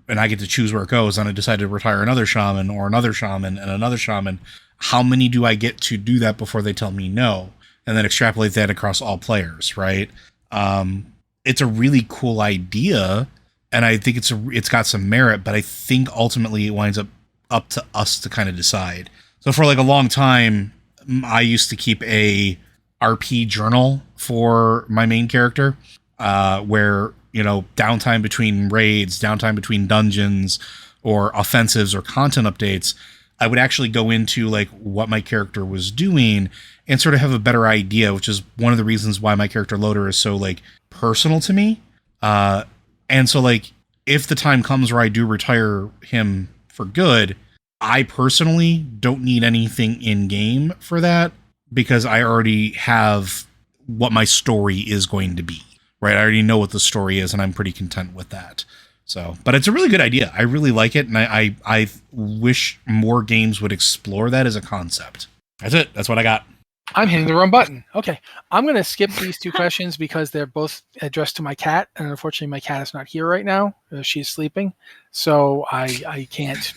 and I get to choose where it goes, and I decide to retire another shaman or another shaman and another shaman, how many do I get to do that before they tell me no? And then extrapolate that across all players, right? It's a really cool idea, and I think it's got some merit, but I think ultimately it winds up to us to kind of decide. So for like a long time, I used to keep a RP journal for my main character, where downtime between raids, downtime between dungeons or offensives or content updates, I would actually go into like what my character was doing and sort of have a better idea, which is one of the reasons why my character loader is so like personal to me. And so like, if the time comes where I do retire him for good, I personally don't need anything in game for that because I already have what my story is going to be. Right, I already know what the story is, and I'm pretty content with that. So, but it's a really good idea. I really like it, and I wish more games would explore that as a concept. That's it. That's what I got. I'm hitting the wrong button. Okay, I'm going to skip these 2 questions because they're both addressed to my cat, and unfortunately, my cat is not here right now. She's sleeping, so I can't.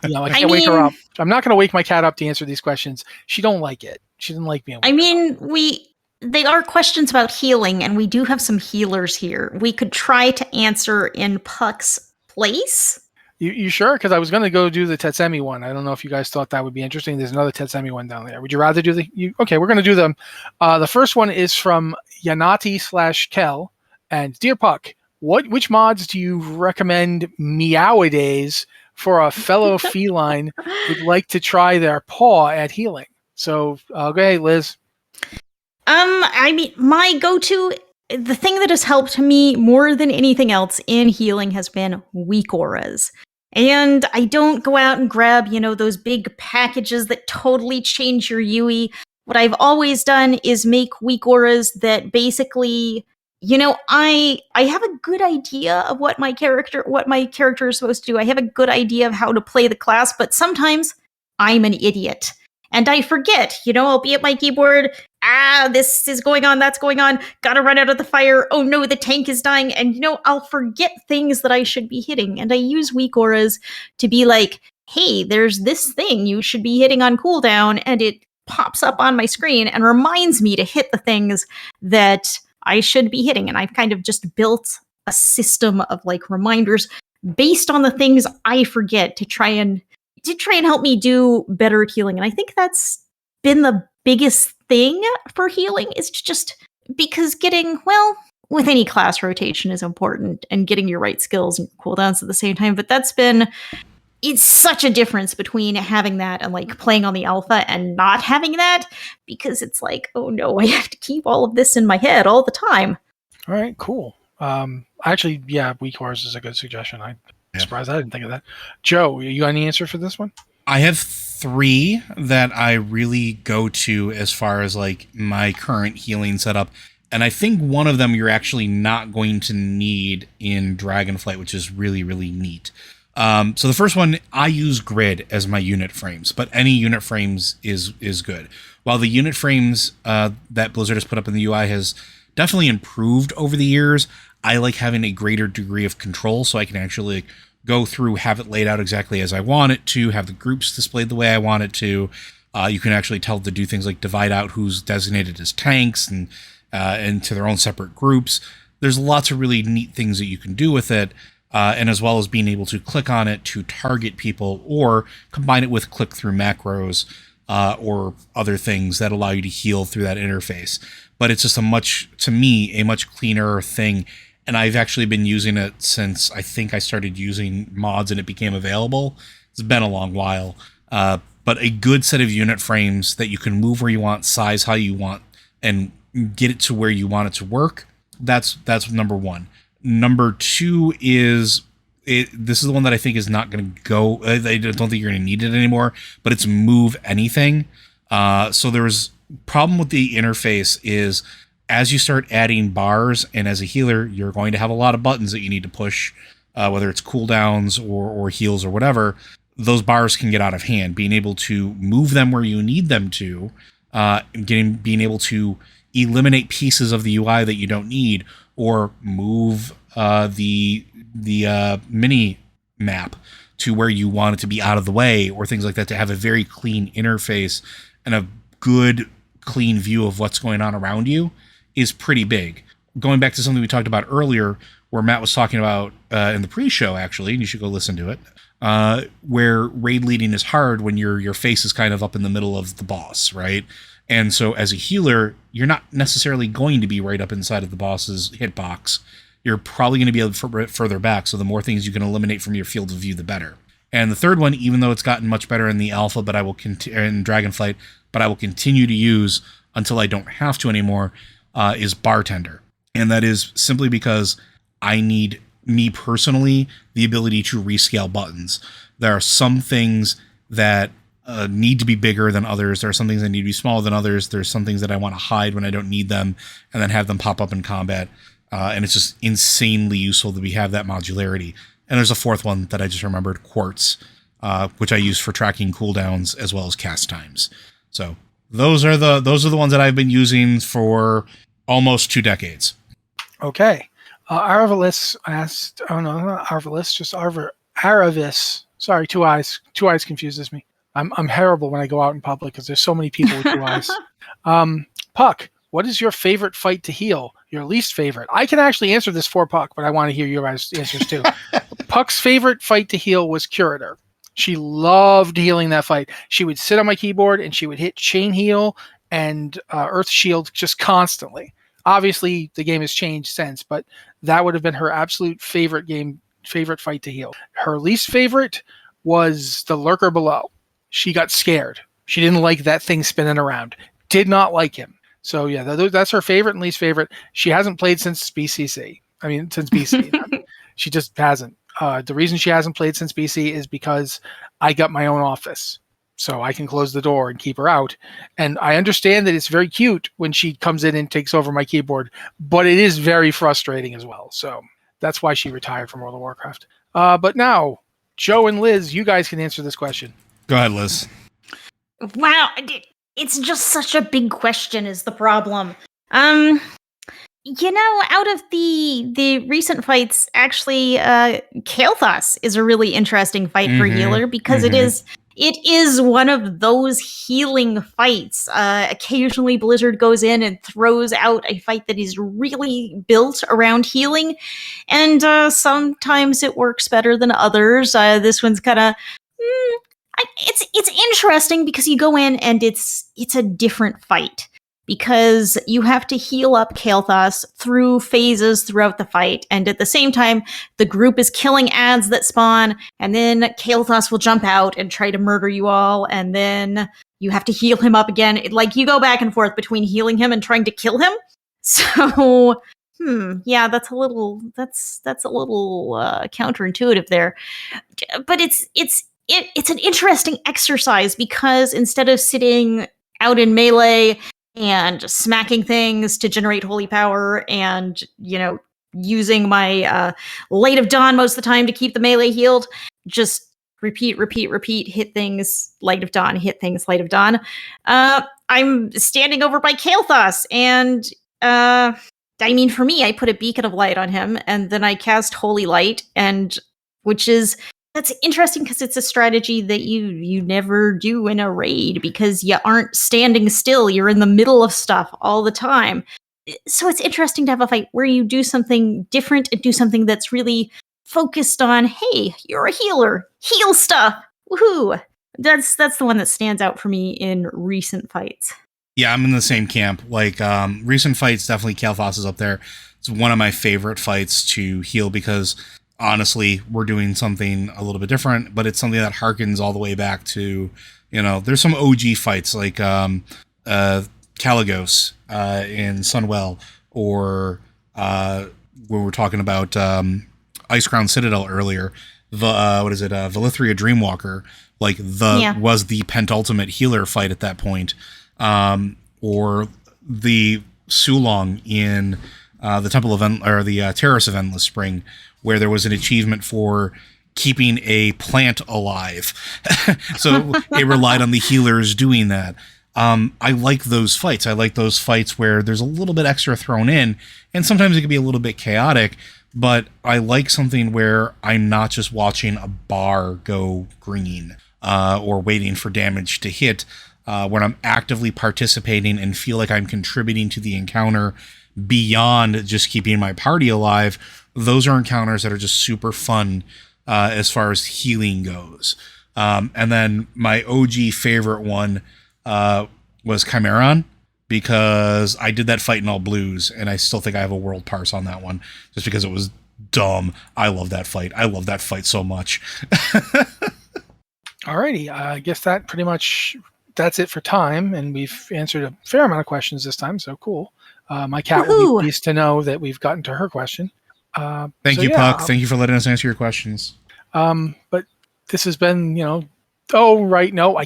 I can't wake her up. I'm not going to wake my cat up to answer these questions. She don't like it. She didn't like being. They are questions about healing, and we do have some healers here. We could try to answer in Puck's place. You sure? Because I was going to go do the Tetsemi one. I don't know if you guys thought that would be interesting. There's another Tetsemi one down there. Would you rather do Okay, we're going to do them. The first one is from Yanati/Kel. And Dear Puck, which mods do you recommend meowadays for a fellow feline who'd like to try their paw at healing? So go ahead, Liz. I mean, my go-to, the thing that has helped me more than anything else in healing has been weak auras. And I don't go out and grab, those big packages that totally change your UE. What I've always done is make weak auras that basically, I have a good idea of what my character is supposed to do. I have a good idea of how to play the class, but sometimes I'm an idiot. And I forget, I'll be at my keyboard. This is going on, that's going on. Gotta run out of the fire. Oh no, the tank is dying. And, I'll forget things that I should be hitting. And I use weak auras to be like, hey, there's this thing you should be hitting on cooldown. And it pops up on my screen and reminds me to hit the things that I should be hitting. And I've kind of just built a system of reminders based on the things I forget to try and help me do better at healing. And I think that's been the biggest thing for healing, is just because with any class, rotation is important and getting your right skills and cooldowns at the same time. But it's such a difference between having that and playing on the alpha and not having that, because it's oh no, I have to keep all of this in my head all the time. All right, cool. Actually, yeah, weak auras is a good suggestion. I'm surprised I didn't think of that. Joe, you got any answer for this one? I have 3 that I really go to as far as my current healing setup. And I think one of them you're actually not going to need in Dragonflight, which is really, really neat. So the first one, I use grid as my unit frames, but any unit frames is good. While the unit frames that Blizzard has put up in the UI has definitely improved over the years, I like having a greater degree of control, so I can actually go through, have it laid out exactly as I want it to, have the groups displayed the way I want it to. You can actually tell it to do things like divide out who's designated as tanks and into their own separate groups. There's lots of really neat things that you can do with it, and as well as being able to click on it to target people or combine it with click-through macros or other things that allow you to heal through that interface. But it's just a much cleaner thing. And I've actually been using it since I think I started using mods and it became available. It's been a long while. But a good set of unit frames that you can move where you want, size how you want, and get it to where you want it to work. That's number 1. Number 2 is, this is the one that I think is not going to go, I don't think you're going to need it anymore, but it's move anything. So there's problem with the interface is, as you start adding bars, and as a healer, you're going to have a lot of buttons that you need to push, whether it's cooldowns or heals or whatever. Those bars can get out of hand. Being able to move them where you need them to, being able to eliminate pieces of the UI that you don't need, or move the mini map to where you want it to be out of the way, or things like that, to have a very clean interface and a good, clean view of what's going on around you is pretty big. Going back to something we talked about earlier, where Matt was talking about in the pre-show, actually, and you should go listen to it, where raid leading is hard when your face is kind of up in the middle of the boss, right? And so as a healer, you're not necessarily going to be right up inside of the boss's hitbox. You're probably going to be a bit further back, so the more things you can eliminate from your field of view, the better. And the third one, even though it's gotten much better in the alpha, but I will in Dragonflight, but I will continue to use until I don't have to anymore, is Bartender. And that is simply because I need, me personally, the ability to rescale buttons. There are some things that need to be bigger than others. There are some things that need to be smaller than others. There's some things that I want to hide when I don't need them and then have them pop up in combat. And it's just insanely useful that we have that modularity. And there's a fourth one that I just remembered, Quartz, which I use for tracking cooldowns as well as cast times. So those are the ones that I've been using for almost 2 decades. Okay. Aravis asked, oh no, not Aravis, just Aravis. Sorry, 2 eyes. 2 eyes confuses me. I'm terrible when I go out in public because there's so many people with 2 eyes. Puck, What is your favorite fight to heal? Your least favorite? I can actually answer this for Puck, but I want to hear your guys' answers too. Puck's favorite fight to heal was Curator. She loved healing that fight. She would sit on my keyboard and she would hit Chain Heal and Earth Shield just constantly. Obviously, the game has changed since, but that would have been her absolute favorite fight to heal. Her least favorite was the Lurker Below. She got scared. She didn't like that thing spinning around. Did not like him. So yeah, that's her favorite and least favorite. She hasn't played since BCC. I mean, since BC. She just hasn't. The reason she hasn't played since BC is because I got my own office. So I can close the door and keep her out. And I understand that it's very cute when she comes in and takes over my keyboard, but it is very frustrating as well. So that's why she retired from World of Warcraft. But now, Joe and Liz, you guys can answer this question. Go ahead, Liz. Wow, it's just such a big question is the problem. Out of the recent fights, actually, Kael'thas is a really interesting fight for healer because it is one of those healing fights. Occasionally Blizzard goes in and throws out a fight that is really built around healing, and sometimes it works better than others. This one's kind of it's interesting because you go in and it's a different fight. Because you have to heal up Kael'thas through phases throughout the fight, and at the same time, the group is killing adds that spawn, and then Kael'thas will jump out and try to murder you all, and then you have to heal him up again. You go back and forth between healing him and trying to kill him. So, yeah, that's a little counterintuitive there, but it's an interesting exercise because instead of sitting out in melee and smacking things to generate holy power and, using my Light of Dawn most of the time to keep the melee healed, just repeat, hit things, Light of Dawn, hit things, Light of Dawn. I'm standing over by Kael'thas, and for me, I put a Beacon of Light on him, and then I cast Holy Light, that's interesting because it's a strategy that you never do in a raid because you aren't standing still. You're in the middle of stuff all the time. So it's interesting to have a fight where you do something different and do something that's really focused on, hey, you're a healer. Heal stuff. Woohoo. That's the one that stands out for me in recent fights. Yeah, I'm in the same camp. Recent fights, definitely Kael'thas is up there. It's one of my favorite fights to heal because honestly, we're doing something a little bit different, but it's something that harkens all the way back to, there's some OG fights like Caligos in Sunwell, or when we were talking about Icecrown Citadel earlier, Valithria Dreamwalker, was the pentultimate healer fight at that point, or the Sulong in the Temple of the Terrace of Endless Spring, where there was an achievement for keeping a plant alive. So it relied on the healers doing that. I like those fights. I like those fights where there's a little bit extra thrown in, and sometimes it can be a little bit chaotic, but I like something where I'm not just watching a bar go green or waiting for damage to hit, when I'm actively participating and feel like I'm contributing to the encounter beyond just keeping my party alive. Those are encounters that are just super fun as far as healing goes. And then my OG favorite one was Chimeron, because I did that fight in all blues, and I still think I have a world parse on that one, just because it was dumb. I love that fight. I love that fight so much. Alrighty, I guess that's it for time, and we've answered a fair amount of questions this time, so cool. My cat will be pleased to know that we've gotten to her question. Thank you, Puck. Thank you for letting us answer your questions. But this has been, I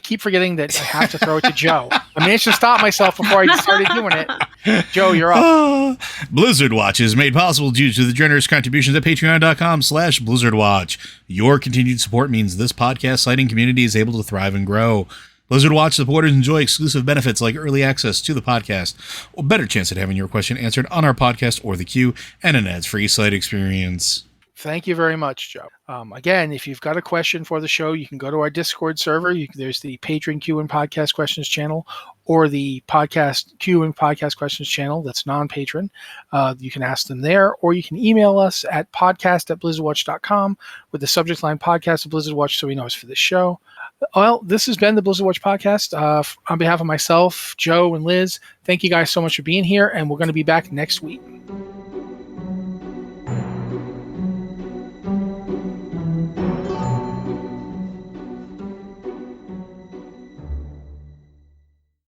keep forgetting that I have to throw it to Joe. I managed to stop myself before I started doing it. Joe, you're up. Blizzard Watch is made possible due to the generous contributions at patreon.com/BlizzardWatch. Your continued support means this podcast site and community is able to thrive and grow. Blizzard Watch supporters enjoy exclusive benefits like early access to the podcast, a better chance at having your question answered on our podcast or the queue, and an ads-free site experience. Thank you very much, Joe. Again, if you've got a question for the show, you can go to our Discord server. There's the Patron Q and Podcast Questions channel, or the Podcast Q and Podcast Questions channel that's non-patron. You can ask them there, or you can email us at podcast@blizzardwatch.com with the subject line podcast of Blizzard Watch so we know it's for this show. Well, this has been the Blizzard Watch podcast. On behalf of myself, Joe, and Liz, thank you guys so much for being here, and we're going to be back next week.